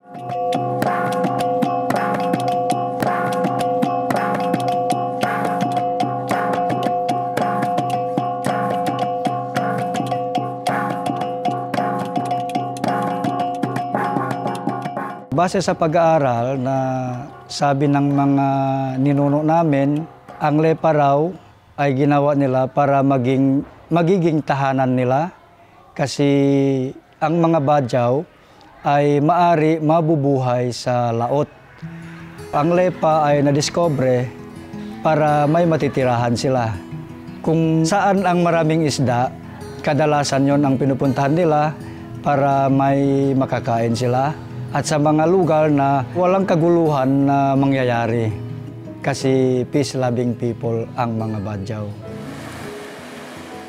Base sa pag-aaral na sabi ng mga ninuno namin, ang Lepa raw ay ginawa nila para magiging tahanan nila kasi ang mga Badyaw ay maari mabubuhay sa laot. Ang Lepa ay nadiskubre para may matitirahan sila. Kung saan ang maraming isda, kadalasan yon ang pinupuntahan nila para may makakain sila. At sa mga lugar na walang kaguluhan na mangyayari kasi peace-loving people ang mga Badyaw.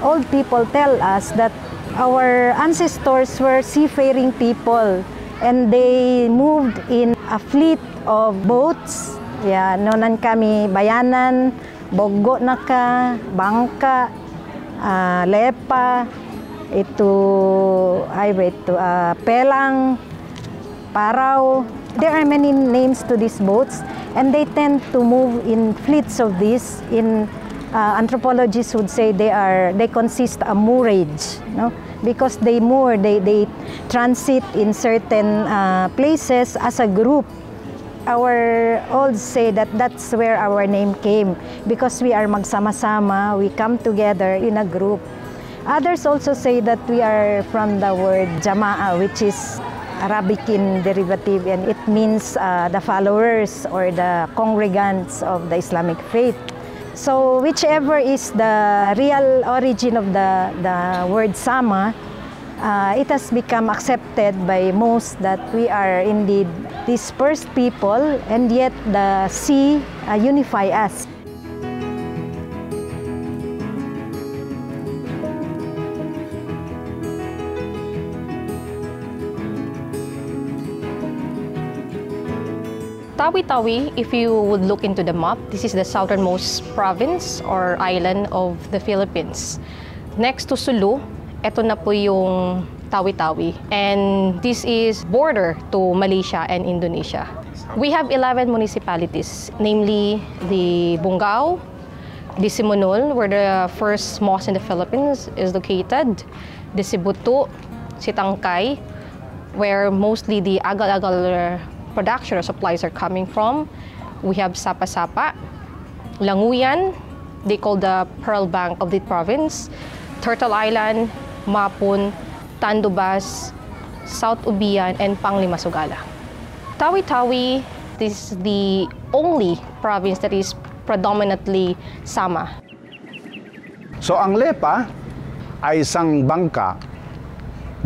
Old people tell us that our ancestors were seafaring people and they moved in a fleet of boats. Yeah, nonan kami bayanan, Bogo naka, Bangka, Lepa, Pelang, Paraw. There are many names to these boats and they tend to move in fleets of these. In anthropologists would say they consist a moorage, no? Because they moor, they transit in certain places as a group. Our olds say that that's where our name came because we are magsama-sama, we come together in a group. Others also say that we are from the word Jama'a, which is Arabic in derivative, and it means the followers or the congregants of the Islamic faith. So whichever is the real origin of the word Sama, it has become accepted by most that we are indeed dispersed people, and yet the sea unify us. Tawi-Tawi, if you would look into the map, this is the southernmost province or island of the Philippines. Next to Sulu, ito na po yung Tawi-Tawi. And this is border to Malaysia and Indonesia. We have 11 municipalities, namely the Bungao, the Simunul, where the first mosque in the Philippines is located, the Sibutu, Sitangkay, where mostly the agal-agal production or supplies are coming from. We have Sapa-Sapa, Languyan, they call the Pearl Bank of the province, Turtle Island, Mapun, Tandubas, South Ubian, and Panglimasugala. Tawi-Tawi, this is the only province that is predominantly Sama. So ang Lepa ay isang bangka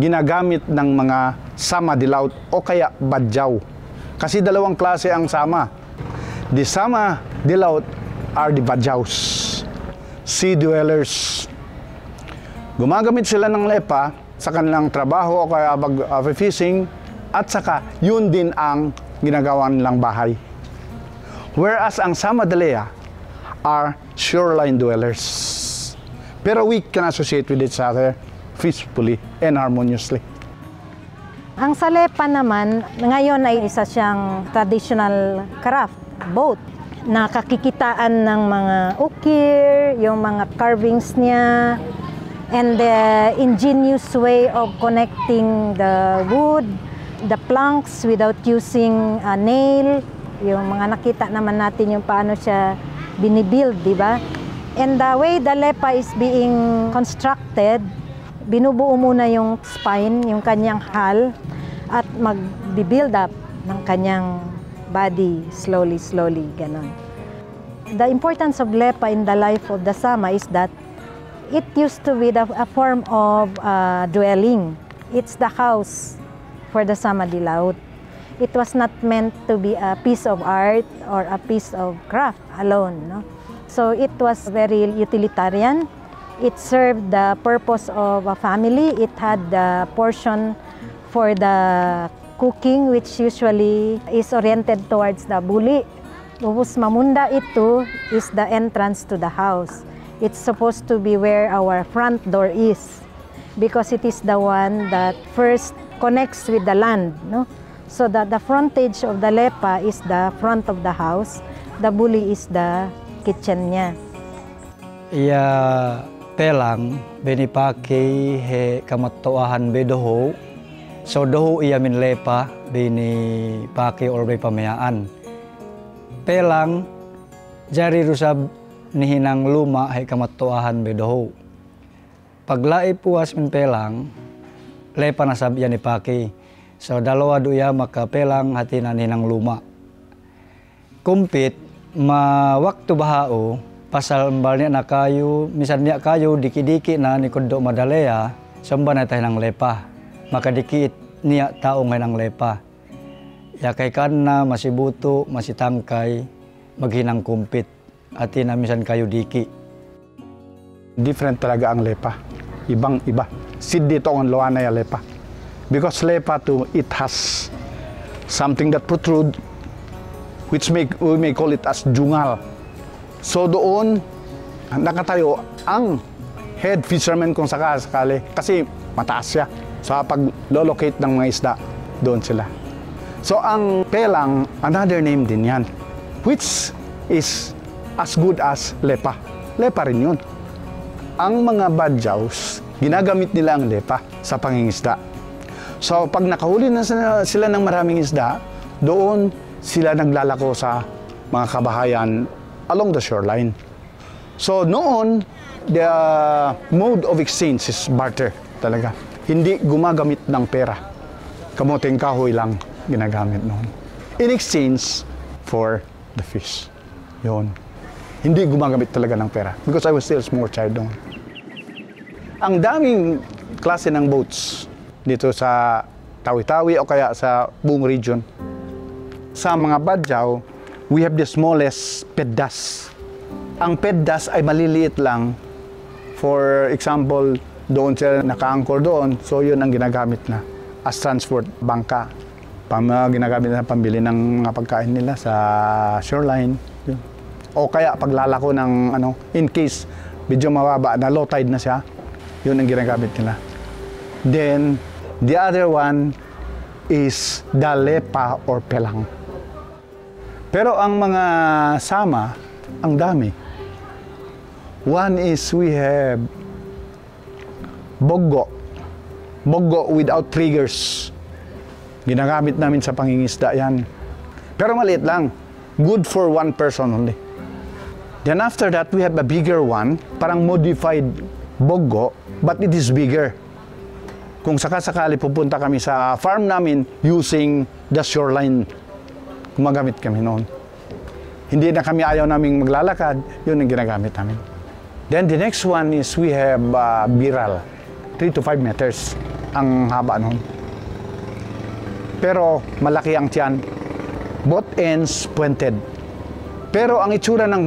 ginagamit ng mga Sama Dilaut o kaya Badyaw. Kasi dalawang klase ang Sama. The Sama Dilaut are the Badyaws, sea dwellers. Gumagamit sila ng Lepa sa kanilang trabaho o kaya fishing, at saka yun din ang ginagawa nilang bahay. Whereas ang Sama Dalea are shoreline dwellers. Pero we can associate with each other peacefully and harmoniously. Ang Salepa naman, ngayon ay isa siyang traditional craft, boat. Nakakikitaan ng mga ukir, yung mga carvings niya, and the ingenious way of connecting the wood, the planks without using a nail. Yung mga nakita naman natin yung paano siya binibuild, di ba? And the way the Lepa is being constructed, binubuo muna yung spine, yung kanyang hull, at mag-build up ng kanyang body slowly, ganon. The importance of Lepa in the life of the Sama is that it used to be a form of dwelling. It's the house for the Sama Dilaut. It was not meant to be a piece of art or a piece of craft alone, no? So it was very utilitarian. It served the purpose of a family. It had the portion for the cooking, which usually is oriented towards the buli. Ubus mamunda ito is the entrance to the house. It's supposed to be where our front door is because it is the one that first connects with the land, no? So that the frontage of the lepa is the front of the house, the buli is the kitchen niya. Iya pelang benipaki he kamatuahan bedoho. So doho iya min lepa bini paki or pamayaan. Pelang jari rusab nihinang luma he kamatuahan bedoho. Paglai puas min pelang lepa nasab iya ni paki. So dalawa duya maka pelang hati na nihinang luma. Kumpit ma waktu bahao pasal mbalnya na kayo, misalnya kayo diki-diki na ni kundo madalea, samba na tayo ng lepa. Maka dikit niya tao ngayon ng lepa. Ya kay kana, masibuto, masitangkay, maghinang kumpit. Ati na misan kayo diki. Different talaga ang lepa. Ibang-iba. Sid dito ang loana ya lepa. Because lepa too, it has something that protrude, which we may call it as jungal. So doon, nakatayo ang head fisherman kung sakali kasi mataas siya. So pag-locate ng mga isda, doon sila. So ang pelang, another name din yan, which is as good as lepa. Lepa rin yun. Ang mga badyaws, ginagamit nila ang lepa sa pangingisda. So pag nakahuli na sila ng maraming isda, doon sila naglalako sa mga kabahayan along the shoreline. So noon, the mode of exchange is barter talaga. Hindi gumagamit ng pera. Kamuting kahoy lang ginagamit noon. In exchange for the fish. Yun. Hindi gumagamit talaga ng pera. Because I was still a small child noon. Ang daming klase ng boats dito sa Tawi-Tawi o kaya sa buong region. Sa mga badyaw, we have the smallest peddas. Ang peddas ay maliliit lang. For example, doon sila naka-anchor doon. So yun ang ginagamit na as transport, bangka. Ginagamit na pambili ng mga pagkain nila sa shoreline. Yun. O kaya paglalako ng in case medyo mababa na low tide na siya, yun ang ginagamit nila. Then, the other one is the lepa or pelang. Pero ang mga sama, ang dami. One is we have boggo. Boggo without triggers. Ginagamit namin sa pangingisda yan. Pero maliit lang. Good for one person only. Then after that, we have a bigger one. Parang modified boggo, but it is bigger. Kung sakasakali pupunta kami sa farm namin using the shoreline, gumagamit kami noon. Hindi na kami ayaw naming maglalakad, yun ang ginagamit namin. Then the next one is we have biral. 3 to 5 meters ang haba noon. Pero malaki ang tiyan. Both ends pointed. Pero ang itsura ng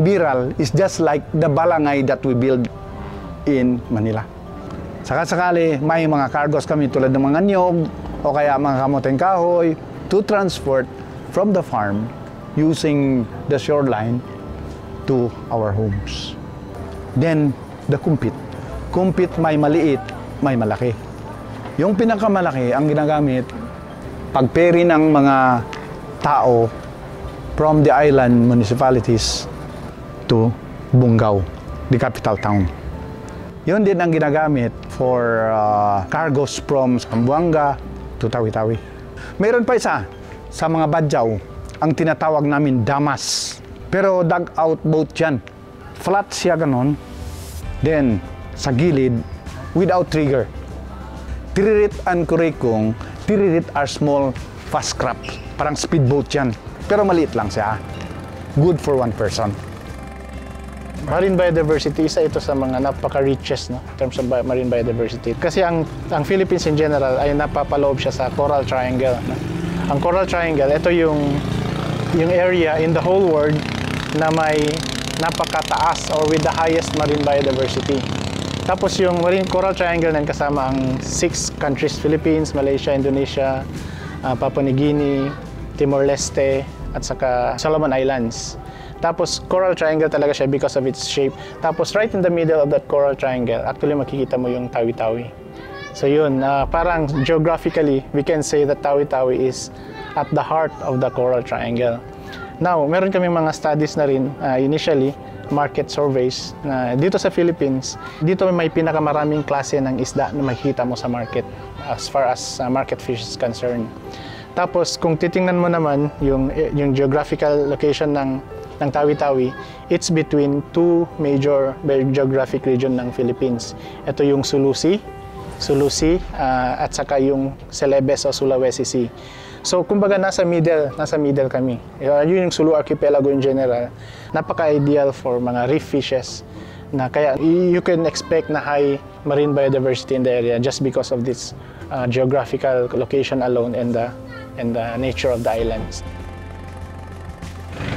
biral is just like the balangay that we build in Manila. Sakasakali may mga cargos kami tulad ng mga nyog o kaya mga kamoteng kahoy to transport from the farm using the shoreline to our homes. Then, the kumpit. Kumpit may maliit, may malaki. Yung pinakamalaki ang ginagamit pagperi ng mga tao from the island municipalities to Bungaw, the capital town. Yun din ang ginagamit for cargos from Zamboanga to Tawi-Tawi. Mayroon pa isa sa mga badyaw, ang tinatawag namin damas. Pero dugout boat yan. Flat siya ganon. Then, sa gilid, without trigger. Tiririt and kurikong, tiririt are small, fast craft. Parang speedboat yan. Pero maliit lang siya. Good for one person. Marine biodiversity, isa ito sa mga napaka-richest in terms of marine biodiversity. Kasi ang Philippines in general ay napapaloob siya sa Coral Triangle. Ang Coral Triangle, ito yung area in the whole world na may napakataas or with the highest marine biodiversity. Tapos yung Coral Triangle nan kasama ang 6 countries, Philippines, Malaysia, Indonesia, Papua New Guinea, Timor-Leste, at saka Solomon Islands. Tapos Coral Triangle talaga siya because of its shape. Tapos right in the middle of that Coral Triangle, actually makikita mo yung Tawi-Tawi. So yun, parang geographically, we can say that Tawi-Tawi is at the heart of the Coral Triangle. Now, meron kaming mga studies na rin, initially, market surveys na dito sa Philippines, dito may pinakamaraming klase ng isda na makikita mo sa market as far as market fish is concerned. Tapos, kung titingnan mo naman yung geographical location ng Tawi-Tawi, it's between two major geographic region ng Philippines. Ito yung Sulusi at saka yung Celebes o Sulawesi Sea. So kumbaga nasa middle kami. Yun yung Sulu Archipelago in general. Napaka-ideal for mga reef fishes na kaya you can expect na high marine biodiversity in the area just because of this geographical location alone and the nature of the islands.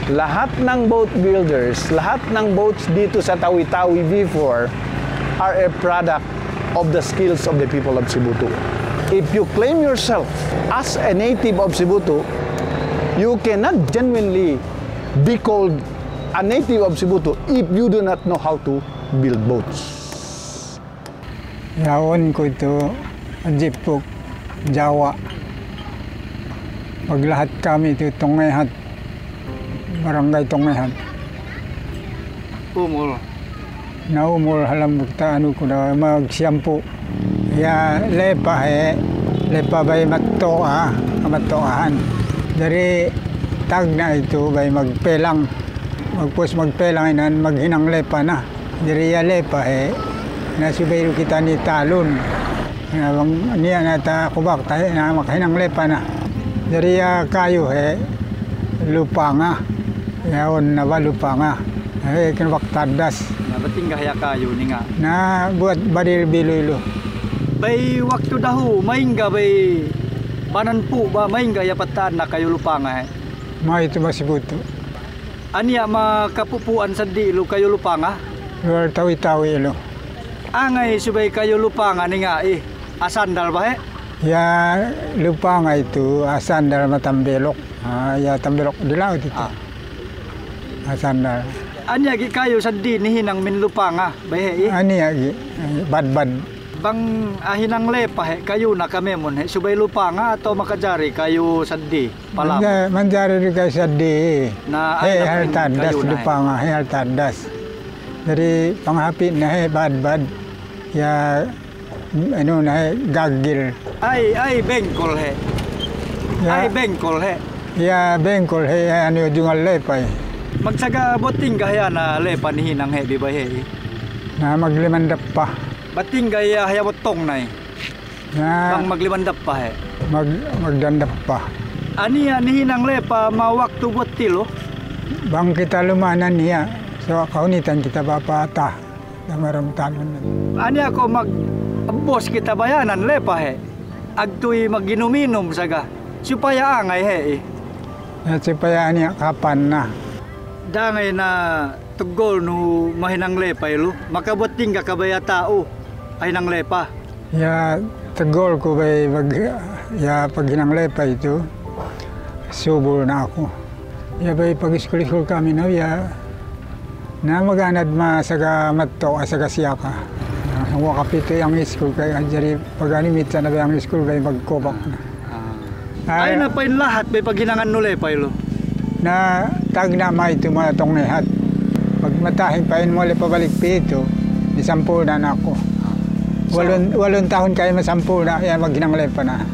Lahat ng boat builders, lahat ng boats dito sa Tawi-Tawi before are a product of the skills of the people of Cebu. If you claim yourself as a native of Cebu, you cannot genuinely be called a native of Cebu if you do not know how to build boats. Yaon ko ito, Jipuk, Jawa. Paglahat kami ito, Tongayhat, Barangay Tongayhat. Umul. Naumul halam bukta ano ko na magsyampo. Ya lepa bay matoahan. Dari tag na ito bay magpelang. Magpelang inan maghinang lepa na. Dari ya lepa nasubay kita ni talon. Niya nata kubak tayo na maghinang lepa na. Dari ya kayo lupa nga. Yaon na ba lupa nga. Kinabak tadas. Bating gaya kayo ni nga. Na buat baril bilulo. Bay waktu dahu maingga bay banan po ba maingga ya patan na kayo lupa nga Mga ito ba si Buto? Aniya makapupuan sa dilo kayo lupa nga? Luar Tawi-Tawi ilo. Angay subay kayo lupa nga ni nga asandal ba Ya lupa nga ito asandal matambelok. Ya tambelok dilaw dito. Asandal. Anya gi kayo sa di ni hinang min lupa nga bay Ani agi bad. Bang hinang lepa kayo na kami mon subay lupa nga ato makajari kayo sa di palam. Manjari rin kayo sa di. Na haltadas lupa nga haltadas. Dari panghapi na bad. Ya ano na gagil. Ay bengkol Ya, Ay bengkol Ya bengkol ano jungal lepa Magsaga boting gaya na lepa ni hinang di ba Na maglimandap pa. Bating gaya hayabotong na Na Bang maglimandap pa magdandap pa. Ani ni hinang lepa mawaktu botilo. Bang kita lumanan niya. So kaunitan kita papata. Damaram talon. Ani ako boss kita bayanan lepa Agtoy maginuminom saga. Supaya angay At supaya niya kapan na. Dangay na tugol no mahinang lepa makaboting ka kabaya tao ay nang lepa. Ya tagol ko bay pag hinanglepa ito, subol na ako. Ya bay pag school kami na na maganad masaga matto asaga siyaka. Wakapito yung school kaya jari pag animit na bay ang school bay magkobak na. Ay na pa lahat bay pag hinangan no lepa Na tag na may tumatong nihat. Pag matahing pain mo pabalik pito, isampu na ako. Walon taon kayo masampu na, yan maghinanglepa na.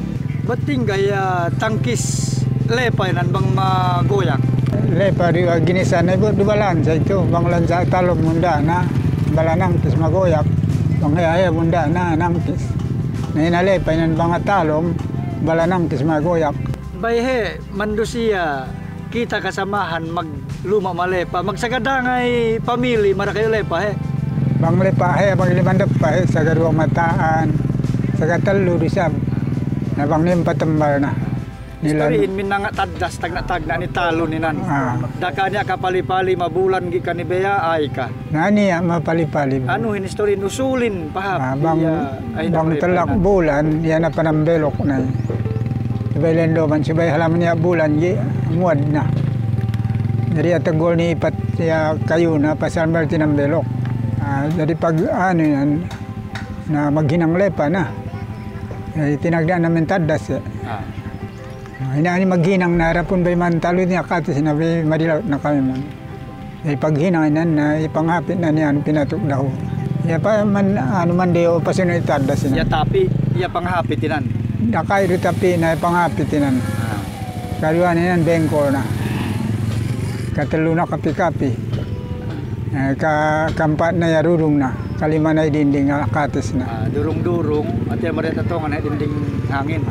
Bating gaya tangkis lepa nan bang magoyak. Lepa di ginisa na dubalan sa ito, banglan sa talong munda na balanang kis magoyak. Panghaya munda na nangkis. Na inalepa nan bang talong balanang kis magoyak. Bayhe mandusiya kita kasamahan magluma malepa magsagadangay pamili mara kayo lepa Bang lepa bang limandap pa sa garuang mataan sa katalo risab na bang nimpatambal na Istoriin min nga tadas tagna ni talo ni nan. Daka niya kapalipali mabulan gi kanibeya ay ka. Nani mapalipali. Ano hinistoryin usulin pahap. Bang telak bulan yan na panambelok na. Sabay lendoman, sabay halaman niya bulan, muad na. Dari atagol ni ipat kayo na pasal Martin ang belok. Dari pag ano yan, na maghinang lepa na. Tinagdaan namin tadas. Inaani maghinang na harapon ba man talo niya kato sinabi madilaw na kami man. Paghinang na ipanghapit na niya pinatuk daw. Ya pa man ano man deo pasunod tadas na. Ya tapi, ya panghapitinan. Dakay ri tapi na panghapitinan. Karuan yan bengkol na. Katalo na kapi-kapi. Kaempat na yarurung na. Kalima na dinding katis na. Durung-durung at yung marita to nga dinding hangin.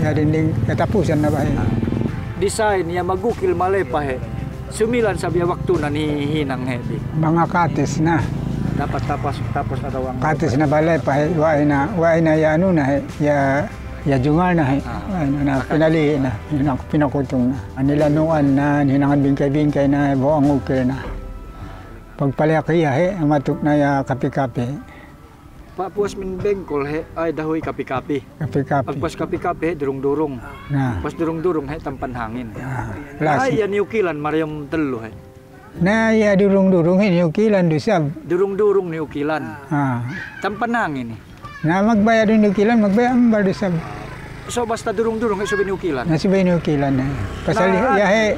Ya dinding katapusan na ba? Design ya magukil malepa sumilan sa biya waktu na ni hinang di. Mga katis na. Dapat tapos na daw ang katis na balay pa waay na ya ano na ya jungal na na pinali na pinakutong na anilanuan na hinangan bingkay-bingkay na buang ukir na pagpalaki matuk na ya kapi-kapi papuas min bengkol ay dahoy kapi-kapi pagpas kapi-kapi durung-durung na pas durung-durung tampan hangin ay yan yukilan mariyam telo na ya durung-durung yukilan dusab durung-durung ni ukilan tampan hangin na magbayad ng ukilan, magbayad ang dusab. So basta durung-durung sa binukilan? Nasa binukilan na. Pasal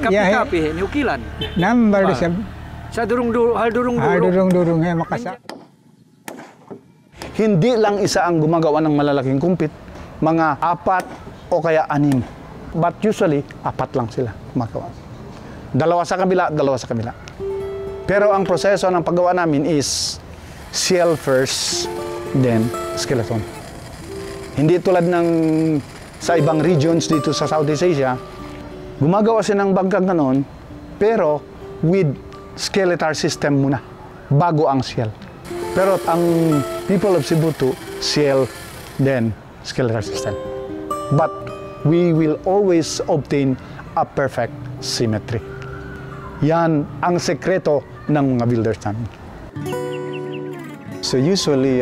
kapi-kapi ni ukilan? Nambar dusab. Sa durung-durung, hal durung-durung? Hal durung-durung, makasa. Hindi lang isa ang gumagawa ng malalaking kumpit, mga 4 o kaya 6. But usually, 4 lang sila gumagawa. 2 sa kabila, 2 sa kabila. Pero ang proseso ng paggawa namin is shell first, then skeleton. Hindi tulad ng sa ibang regions dito sa Southeast Asia, gumagawa sila ng bangkag na noon, pero with skeletal system muna, bago ang shell. Pero ang people of Cebu, shell, then skeletal system. But we will always obtain a perfect symmetry. Yan ang sekreto ng mga builders namin. So usually,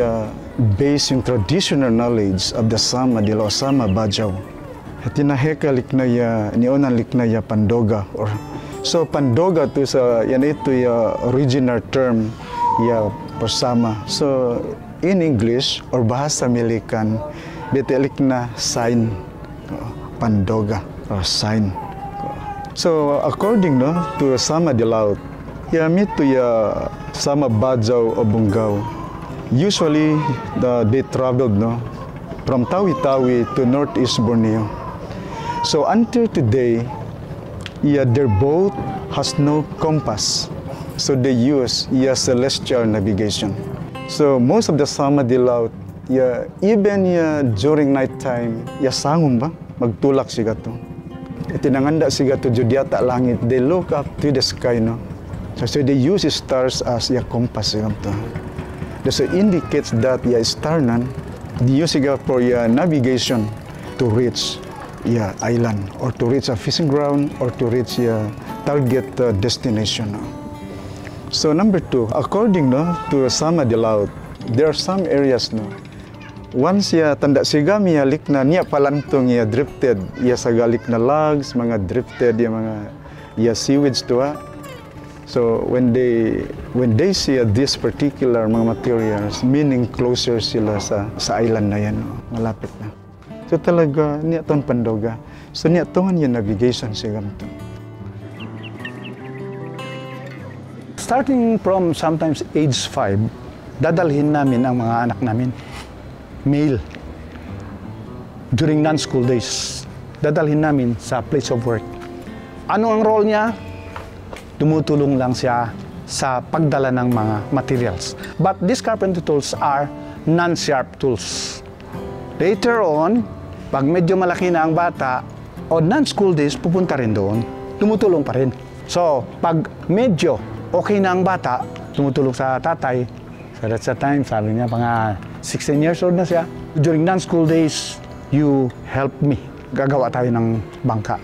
based on traditional knowledge of the Sama de la Osama Bajau, tinaheka liknaya, nionan liknaya pandoga. So pandoga to sa, yan ito yung original term ya persama. So in English or bahasa American, betelik na sign, pandoga or sign. So according to Sama de Laut, ya mito ya Sama Bajau o Bungaw. Usually, they traveled from Tawi-Tawi to Northeast Borneo. So until today, their boat has no compass. So they use celestial navigation. So most of the Sama de Laut, even during night time, sangum ba? Magtulak siya to. Tinanganda siya to Judiata langit. They look up to the sky, no? So they use stars as compass siya to. So indicates that starnan using for navigation to reach island or to reach a fishing ground or to reach target destination. So number 2, according to Sama de Laut, there are some areas once tanda sigami likna niya palantong drifted sa galik na logs, mga drifted mga seaweeds to So when they see this particular mga materials, meaning closer sila sa island na yan, malapit na. So talaga niya ton pandoga. So niya tongan yung navigation siya gamito. Starting from sometimes age 5, dadalhin namin ang mga anak namin, male, during non-school days. Dadalhin namin sa place of work. Ano ang role niya? Tumutulong lang siya sa pagdala ng mga materials. But these carpentry tools are non-sharp tools. Later on, pag medyo malaki na ang bata, o non-school days, pupunta rin doon. Tumutulong pa rin. So, pag medyo okay na ang bata, tumutulong sa tatay. So that's the time, sabi niya, mga 16 years old na siya. During non-school days, you help me. Gagawa tayo ng bangka.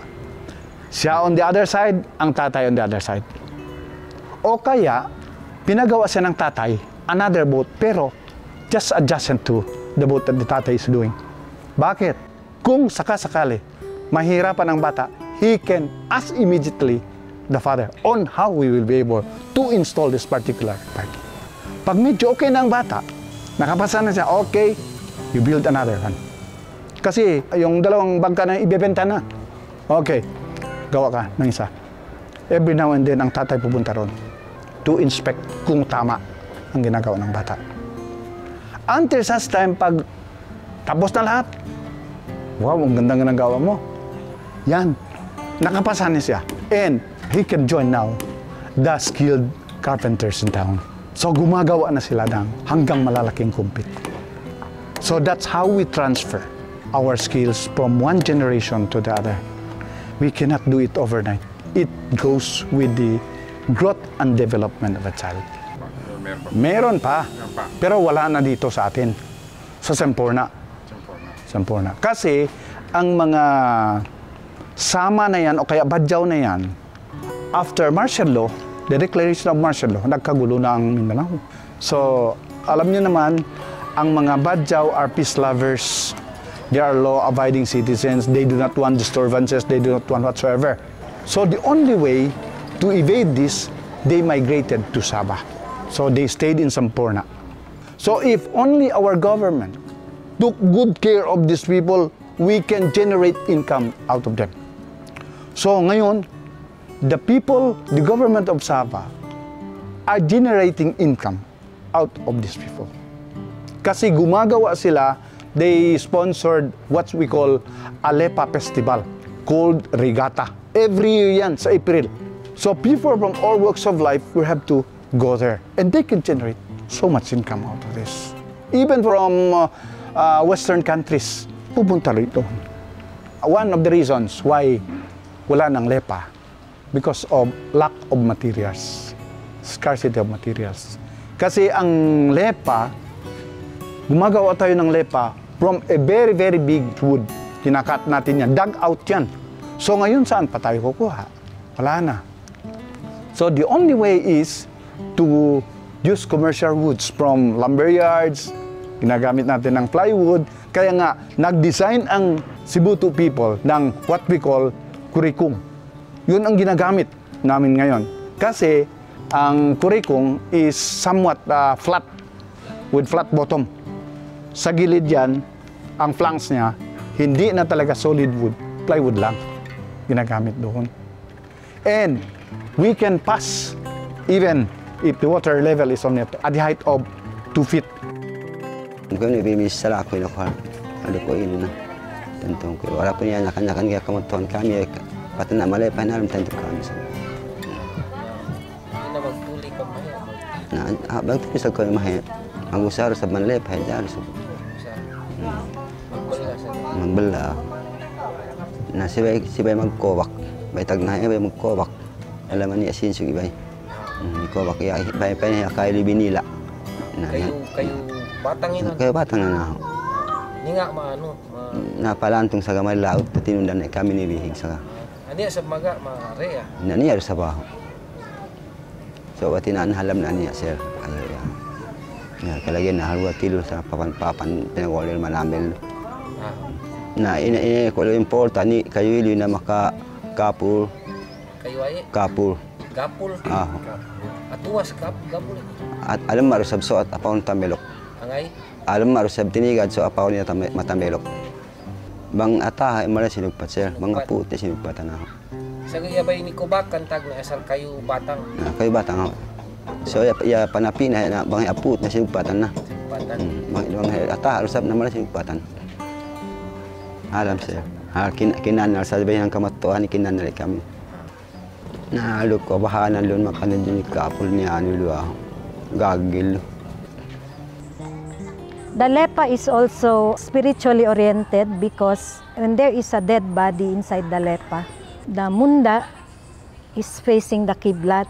Siya on the other side, ang tatay on the other side. O kaya, pinagawa siya ng tatay, another boat, pero just adjacent to the boat that the tatay is doing. Bakit? Kung sakasakali, mahirapan ang bata, he can ask immediately the father on how we will be able to install this particular part. Pag medyo okay na ang bata, nakapasa na siya, okay, you build another one. Kasi yung dalawang bangka na ibebenta na. Okay, gawa ka ng isa. Every now and then, ang tatay pupunta ron to inspect kung tama ang ginagawa ng bata. Until such time, pag tapos na lahat, wow, ang ganda ng gawa mo. Yan, nakapasa niya siya. And he can join now the skilled carpenters in town. So gumagawa na sila ng hanggang malalaking kumpit. So that's how we transfer our skills from one generation to the other. We cannot do it overnight. It goes with the growth and development of a child. Meron pa, pero wala na dito sa atin, sa Semporna. Kasi ang mga sama na yan o kaya badyaw na yan, after martial law, the declaration of martial law, nagkagulo na ang Mindanao. So, alam niyo naman, ang mga badyaw are peace lovers. They are law-abiding citizens. They do not want disturbances. They do not want whatsoever. So, the only way to evade this, they migrated to Sabah. So, they stayed in Semporna. So, if only our government took good care of these people, we can generate income out of them. So, ngayon, the people, the government of Sabah, are generating income out of these people. Kasi gumagawa sila, they sponsored what we call Alepa Festival, called Regatta. Every year yan, sa April. So people from all walks of life will have to go there. And they can generate so much income out of this. Even from Western countries, pupunta rito. One of the reasons why wala ng LEPA, because of lack of materials, scarcity of materials. Kasi ang LEPA, gumagawa tayo ng LEPA from a very, very big wood. Kinakat natin yan, dug out yan. So ngayon saan pa tayo kukuha? Wala na. So the only way is to use commercial woods from lumber yards, ginagamit natin ng plywood. Kaya nga, nag-design ang Sibutu people ng what we call kurikong. Yun ang ginagamit namin ngayon. Kasi ang kurikong is somewhat flat, with flat bottom. Sa gilid yan, ang flanks niya, hindi na talaga solid wood, plywood lang ginagamit doon. And we can pass even if the water level is only at the height of 2 feet. Mungkin lebih misalnya aku ini ada ko ini na tentang ko wala po niya nakan kaya kamutuan kami pati na malay pa nalam tentang kami sa na magpuli ka maya na habang bisa ko mahe ang usar sa manlay pa dyan sa magbala na sibay magkowak bay tagna bay magkowak alam niya sinso ibay kowak ya bay pa niya kay libinila na kayo batangin kayo batang na ako ni nga maano napalantong sa gamay laut tinundan na kami ni bihig sa ani sa maga mare na niya sa baho so watinan halam na niya sir ya kalagyan na halwa tilo sa papan pinagolel manamel na ina ko important ni kayo ili na maka kapul kayo ay kapul atuwas kapul at alam maro sabso at apaon tamelok angay alam maro sab tinigad so apaon niya matamelok bang ataha mala sinugpat sir mga puti sinugpatan ako sa gayabay ni Kubak kantag na asal kayo batang kayo batang ako so ya panapin na bang aput na sinugpatan na bang ataha usab na mala sinugpatan alam sir kinanal sa bayang kamatuan kinanal kami na alok ko bahanan lon makanan din kapul niya ano gagil. The LEPA is also spiritually oriented because when there is a dead body inside the LEPA, the munda is facing the Qiblat.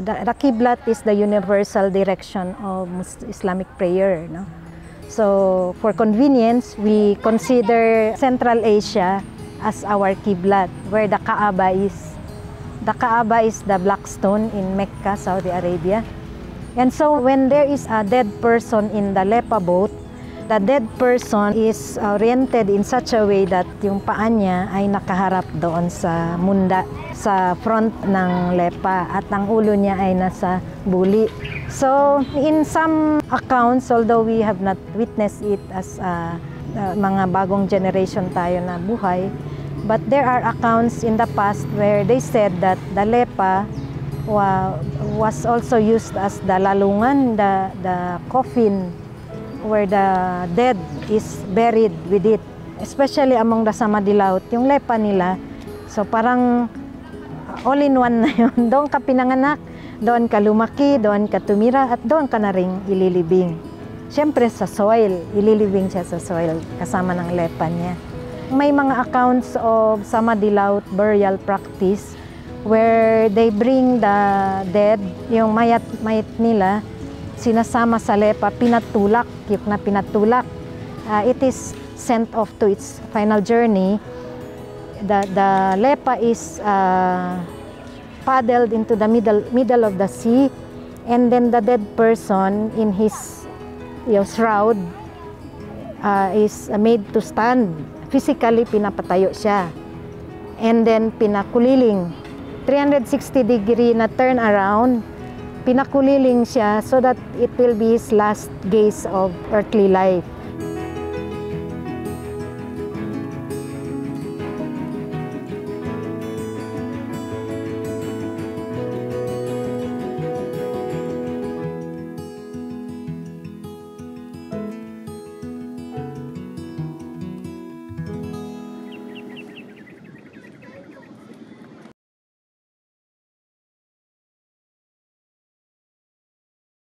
The Qiblat is the universal direction of Islamic prayer. No? So for convenience, we consider Central Asia as our Qiblat, where the Kaaba is. The Kaaba is the black stone in Mecca, Saudi Arabia. And so when there is a dead person in the LEPA boat, the dead person is oriented in such a way that yung paa niya ay nakaharap doon sa munda, sa front ng LEPA, at ang ulo niya ay nasa buli. So in some accounts, although we have not witnessed it as a mga bagong generation tayo na buhay. But there are accounts in the past where they said that the lepa was also used as the lalungan, the coffin where the dead is buried with it. Especially among the Sama-Dilaut, yung lepa nila. So parang all-in-one na yun. Doon ka pinanganak, doon ka lumaki, doon ka tumira, at doon ka na rin ililibing. Siyempre sa soil, ililibing siya sa soil kasama ng lepa niya. May mga accounts of Sama-Dilaut burial practice where they bring the dead, yung mayat nila, sinasama sa lepa, pinatulak, yung na pinatulak. It is sent off to its final journey. The lepa is paddled into the middle of the sea, and then the dead person in his shroud is made to stand. Physically, pinapatayo siya. And then, pinakuliling. 360-degree na turn around, pinakuliling siya so that it will be his last gaze of earthly life.